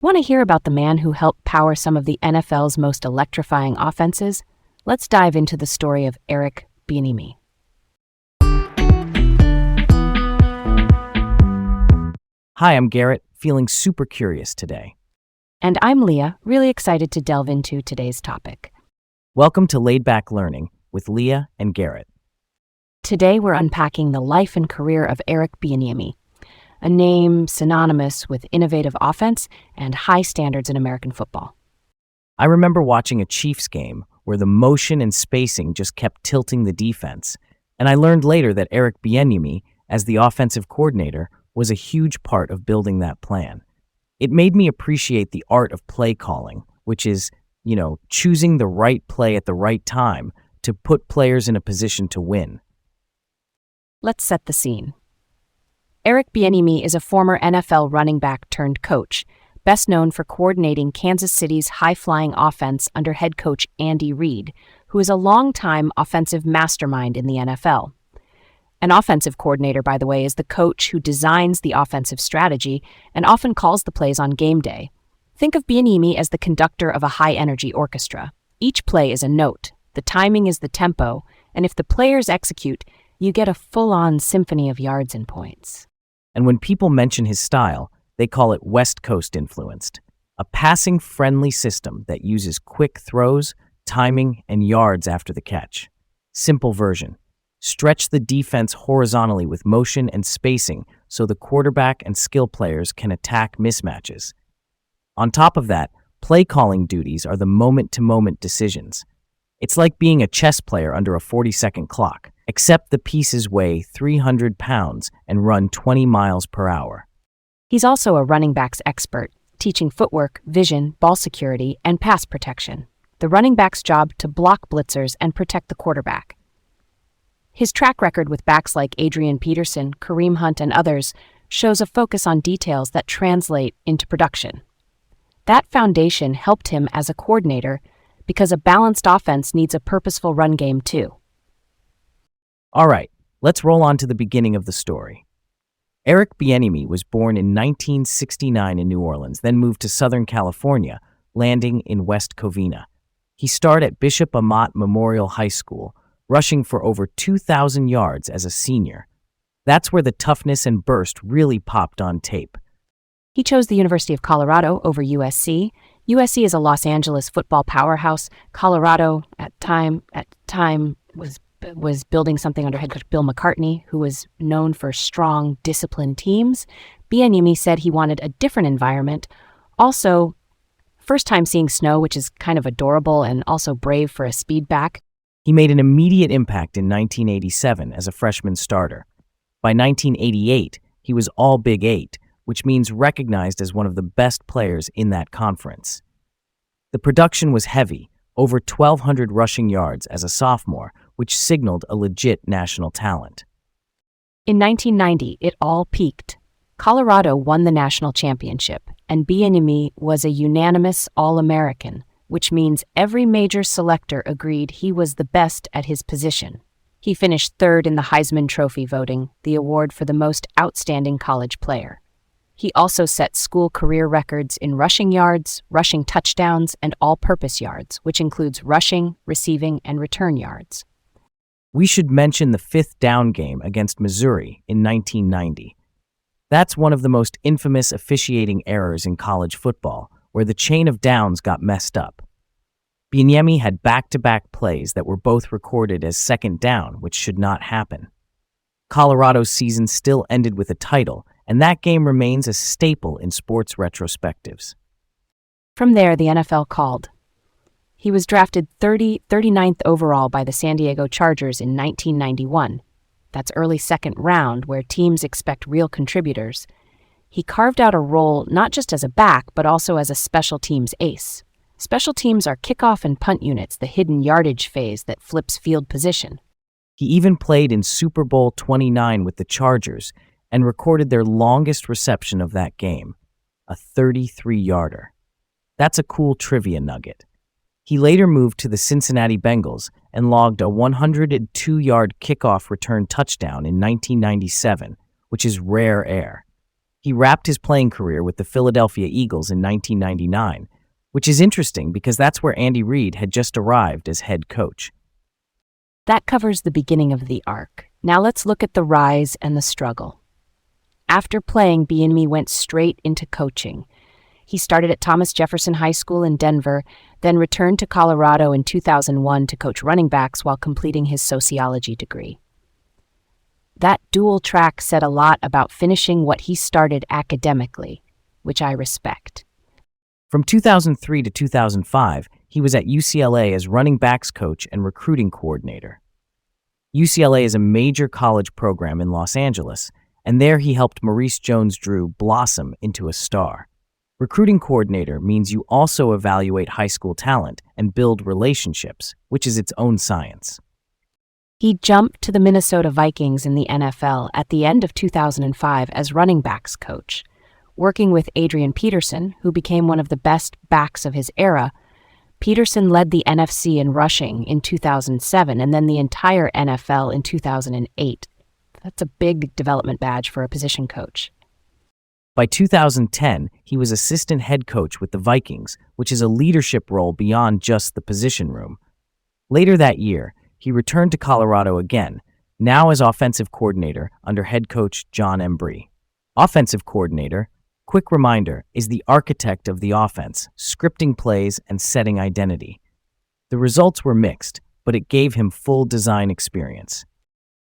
Want to hear about the man who helped power some of the NFL's most electrifying offenses? Let's dive into the story of Eric Bieniemy. Hi, I'm Garrett, feeling super curious today. And I'm Leah, really excited to delve into today's topic. Welcome to Laid Back Learning with Leah and Garrett. Today we're unpacking the life and career of Eric Bieniemy, a name synonymous with innovative offense and high standards in American football. I remember watching a Chiefs game where the motion and spacing just kept tilting the defense, and I learned later that Eric Bieniemy, as the offensive coordinator, was a huge part of building that plan. It made me appreciate the art of play calling, which is, choosing the right play at the right time to put players in a position to win. Let's set the scene. Eric Bieniemy is a former NFL running back turned coach, best known for coordinating Kansas City's high-flying offense under head coach Andy Reid, who is a longtime offensive mastermind in the NFL. An offensive coordinator, by the way, is the coach who designs the offensive strategy and often calls the plays on game day. Think of Bieniemy as the conductor of a high-energy orchestra. Each play is a note, the timing is the tempo, and if the players execute, you get a full-on symphony of yards and points. And when people mention his style, they call it West Coast influenced, a passing-friendly system that uses quick throws, timing, and yards after the catch. Simple version. Stretch the defense horizontally with motion and spacing so the quarterback and skill players can attack mismatches. On top of that, play calling duties are the moment-to-moment decisions. It's like being a chess player under a 40-second clock, except the pieces weigh 300 pounds and run 20 miles per hour. He's also a running backs expert, teaching footwork, vision, ball security, and pass protection. The running back's job to block blitzers and protect the quarterback. His track record with backs like Adrian Peterson, Kareem Hunt, and others shows a focus on details that translate into production. That foundation helped him as a coordinator because a balanced offense needs a purposeful run game too. All right, let's roll on to the beginning of the story. Eric Bieniemy was born in 1969 in New Orleans, then moved to Southern California, landing in West Covina. He starred at Bishop Amat Memorial High School, rushing for over 2,000 yards as a senior. That's where the toughness and burst really popped on tape. He chose the University of Colorado over USC. USC is a Los Angeles football powerhouse. Colorado, at time was building something under head coach Bill McCartney, who was known for strong, disciplined teams. Bieniemy said he wanted a different environment. Also, first time seeing snow, which is kind of adorable and also brave for a speed back. He made an immediate impact in 1987 as a freshman starter. By 1988, he was all Big Eight, which means recognized as one of the best players in that conference. The production was heavy, over 1,200 rushing yards as a sophomore, which signaled a legit national talent. In 1990, it all peaked. Colorado won the national championship, and Bieniemy was a unanimous All-American, which means every major selector agreed he was the best at his position. He finished third in the Heisman Trophy voting, the award for the most outstanding college player. He also set school career records in rushing yards, rushing touchdowns, and all-purpose yards, which includes rushing, receiving, and return yards. We should mention the fifth down game against Missouri in 1990. That's one of the most infamous officiating errors in college football, where the chain of downs got messed up. Bieniemy had back-to-back plays that were both recorded as second down, which should not happen. Colorado's season still ended with a title, and that game remains a staple in sports retrospectives. From there, the NFL called. He was drafted 39th overall by the San Diego Chargers in 1991. That's early second round, where teams expect real contributors. He carved out a role not just as a back, but also as a special teams ace. Special teams are kickoff and punt units, the hidden yardage phase that flips field position. He even played in Super Bowl 29 with the Chargers and recorded their longest reception of that game, a 33-yarder. That's a cool trivia nugget. He later moved to the Cincinnati Bengals and logged a 102-yard kickoff return touchdown in 1997, which is rare air. He wrapped his playing career with the Philadelphia Eagles in 1999, which is interesting because that's where Andy Reid had just arrived as head coach. That covers the beginning of the arc. Now let's look at the rise and the struggle. After playing, Bieniemy went straight into coaching. He started at Thomas Jefferson High School in Denver, then returned to Colorado in 2001 to coach running backs while completing his sociology degree. That dual track said a lot about finishing what he started academically, which I respect. From 2003 to 2005, he was at UCLA as running backs coach and recruiting coordinator. UCLA is a major college program in Los Angeles, and there he helped Maurice Jones-Drew blossom into a star. Recruiting coordinator means you also evaluate high school talent and build relationships, which is its own science. He jumped to the Minnesota Vikings in the NFL at the end of 2005 as running backs coach. Working with Adrian Peterson, who became one of the best backs of his era, Peterson led the NFC in rushing in 2007 and then the entire NFL in 2008. That's a big development badge for a position coach. By 2010, he was assistant head coach with the Vikings, which is a leadership role beyond just the position room. Later that year, he returned to Colorado again, now as offensive coordinator under head coach John Embry. Offensive coordinator, quick reminder, is the architect of the offense, scripting plays and setting identity. The results were mixed, but it gave him full design experience.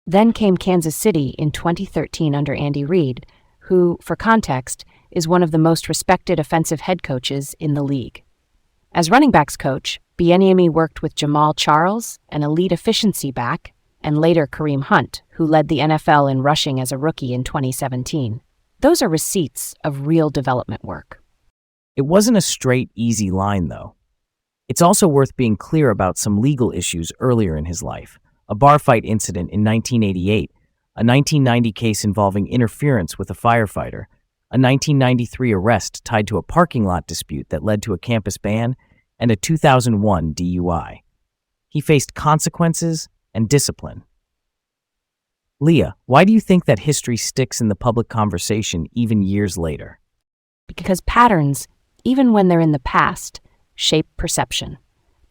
Then came Kansas City in 2013 under Andy Reid, who, for context, is one of the most respected offensive head coaches in the league. As running backs coach, Bieniemy worked with Jamal Charles, an elite efficiency back, and later Kareem Hunt, who led the NFL in rushing as a rookie in 2017. Those are receipts of real development work. It wasn't a straight, easy line, though. It's also worth being clear about some legal issues earlier in his life. A bar fight incident in 1988, a 1990 case involving interference with a firefighter, a 1993 arrest tied to a parking lot dispute that led to a campus ban, and a 2001 DUI. He faced consequences and discipline. Leah, why do you think that history sticks in the public conversation even years later? Because patterns, even when they're in the past, shape perception.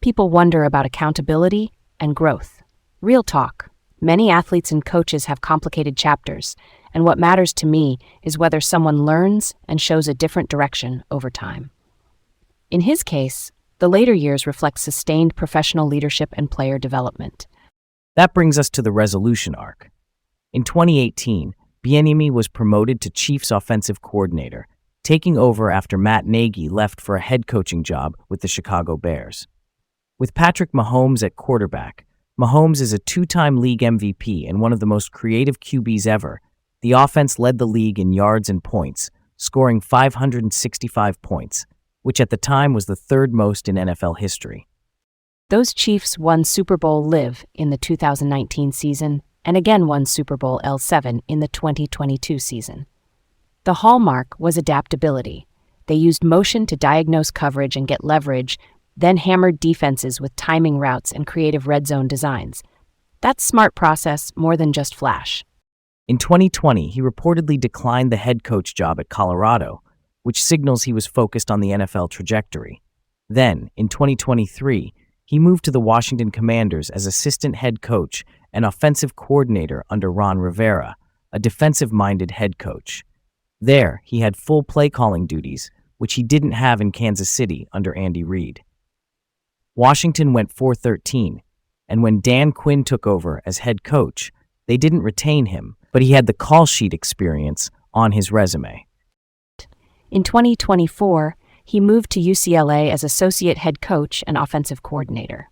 People wonder about accountability and growth. Real talk. Many athletes and coaches have complicated chapters, and what matters to me is whether someone learns and shows a different direction over time. In his case, the later years reflect sustained professional leadership and player development. That brings us to the resolution arc. In 2018, Bieniemy was promoted to Chiefs offensive coordinator, taking over after Matt Nagy left for a head coaching job with the Chicago Bears. With Patrick Mahomes at quarterback, Mahomes is a two-time league MVP and one of the most creative QBs ever. The offense led the league in yards and points, scoring 565 points, which at the time was the third most in NFL history. Those Chiefs won Super Bowl LIV in the 2019 season and again won Super Bowl L7 in the 2022 season. The hallmark was adaptability. They used motion to diagnose coverage and get leverage, then hammered defenses with timing routes and creative red zone designs. That's smart process more than just flash. In 2020, he reportedly declined the head coach job at Colorado, which signals he was focused on the NFL trajectory. Then, in 2023, he moved to the Washington Commanders as assistant head coach and offensive coordinator under Ron Rivera, a defensive-minded head coach. There, he had full play-calling duties, which he didn't have in Kansas City under Andy Reid. Washington went 4-13, and when Dan Quinn took over as head coach, they didn't retain him, but he had the call sheet experience on his resume. In 2024, he moved to UCLA as associate head coach and offensive coordinator.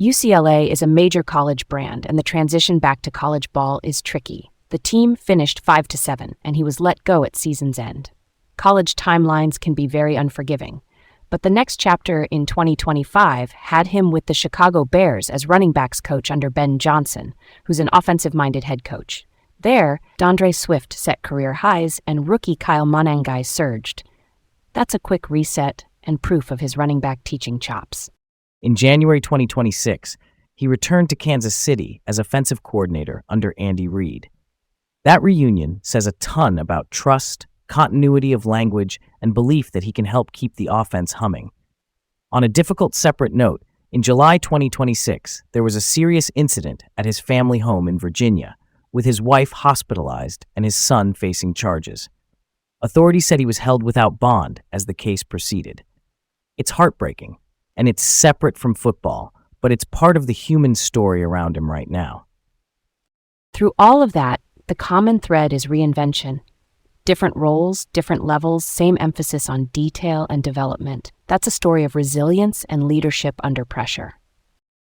UCLA is a major college brand, and the transition back to college ball is tricky. The team finished 5-7, and he was let go at season's end. College timelines can be very unforgiving, but the next chapter in 2025 had him with the Chicago Bears as running backs coach under Ben Johnson, who's an offensive-minded head coach. There, DeAndre Swift set career highs and rookie Kyle Monangai surged. That's a quick reset and proof of his running back teaching chops. In January 2026, he returned to Kansas City as offensive coordinator under Andy Reid. That reunion says a ton about trust, continuity of language, and belief that he can help keep the offense humming. On a difficult separate note, in July 2026, there was a serious incident at his family home in Virginia, with his wife hospitalized and his son facing charges. Authorities said he was held without bond as the case proceeded. It's heartbreaking, and it's separate from football, but it's part of the human story around him right now. Through all of that, the common thread is reinvention. Different roles, different levels, same emphasis on detail and development. That's a story of resilience and leadership under pressure.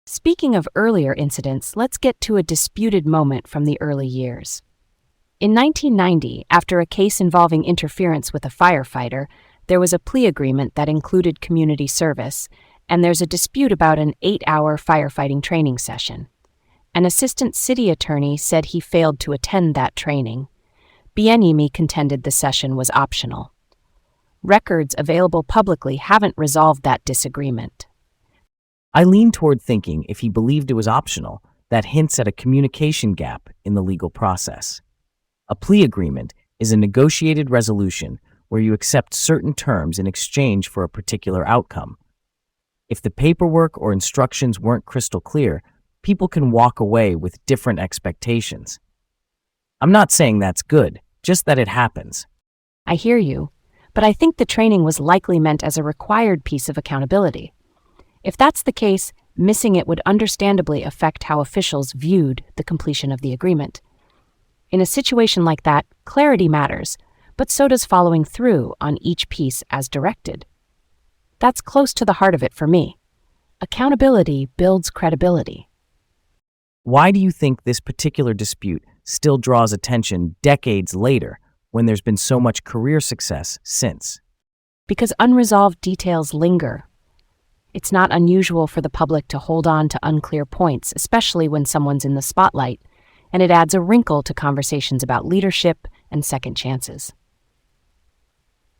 Speaking of earlier incidents, let's get to a disputed moment from the early years. In 1990, after a case involving interference with a firefighter, there was a plea agreement that included community service, and there's a dispute about an 8-hour firefighting training session. An assistant city attorney said he failed to attend that training. Bieniemy contended the session was optional. Records available publicly haven't resolved that disagreement. I lean toward thinking if he believed it was optional, that hints at a communication gap in the legal process. A plea agreement is a negotiated resolution where you accept certain terms in exchange for a particular outcome. If the paperwork or instructions weren't crystal clear, people can walk away with different expectations. I'm not saying that's good, just that it happens. I hear you, but I think the training was likely meant as a required piece of accountability. If that's the case, missing it would understandably affect how officials viewed the completion of the agreement. In a situation like that, clarity matters, but so does following through on each piece as directed. That's close to the heart of it for me. Accountability builds credibility. Why do you think this particular dispute still draws attention decades later when there's been so much career success since? Because unresolved details linger. It's not unusual for the public to hold on to unclear points, especially when someone's in the spotlight, and it adds a wrinkle to conversations about leadership and second chances.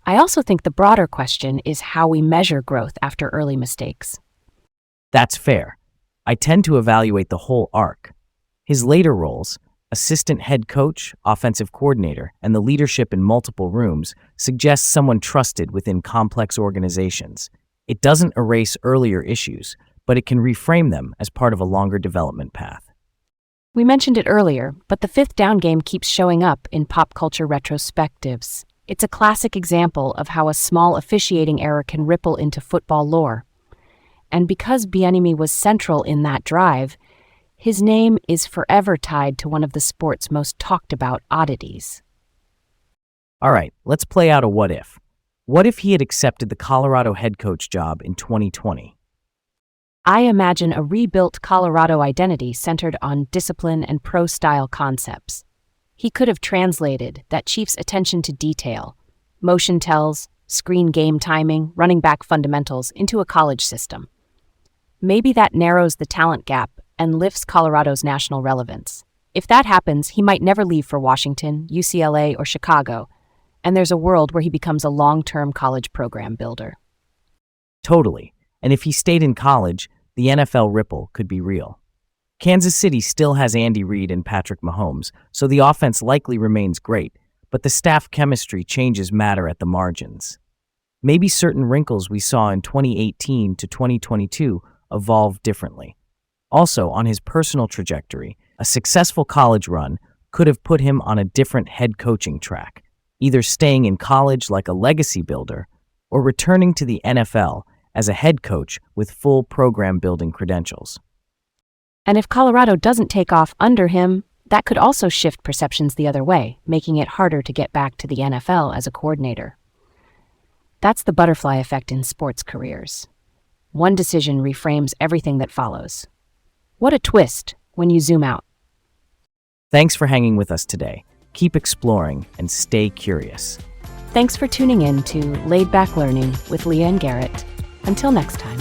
I also think the broader question is how we measure growth after early mistakes. That's fair. I tend to evaluate the whole arc. His later roles, assistant head coach, offensive coordinator, and the leadership in multiple rooms, suggest someone trusted within complex organizations. It doesn't erase earlier issues, but it can reframe them as part of a longer development path. We mentioned it earlier, but the fifth down game keeps showing up in pop culture retrospectives. It's a classic example of how a small officiating error can ripple into football lore. And because Bieniemy was central in that drive, his name is forever tied to one of the sport's most talked about oddities. All right, let's play out a what if. What if he had accepted the Colorado head coach job in 2020? I imagine a rebuilt Colorado identity centered on discipline and pro-style concepts. He could have translated that Chiefs' attention to detail, motion tells, screen game timing, running back fundamentals into a college system. Maybe that narrows the talent gap and lifts Colorado's national relevance. If that happens, he might never leave for Washington, UCLA, or Chicago, and there's a world where he becomes a long-term college program builder. Totally. And if he stayed in college, the NFL ripple could be real. Kansas City still has Andy Reid and Patrick Mahomes, so the offense likely remains great, but the staff chemistry changes matter at the margins. Maybe certain wrinkles we saw in 2018 to 2022 evolve differently. Also, on his personal trajectory, a successful college run could have put him on a different head coaching track, either staying in college like a legacy builder or returning to the NFL as a head coach with full program building credentials. And if Colorado doesn't take off under him, that could also shift perceptions the other way, making it harder to get back to the NFL as a coordinator. That's the butterfly effect in sports careers. One decision reframes everything that follows. What a twist when you zoom out. Thanks for hanging with us today. Keep exploring and stay curious. Thanks for tuning in to Laid Back Learning with Leah and Garrett. Until next time.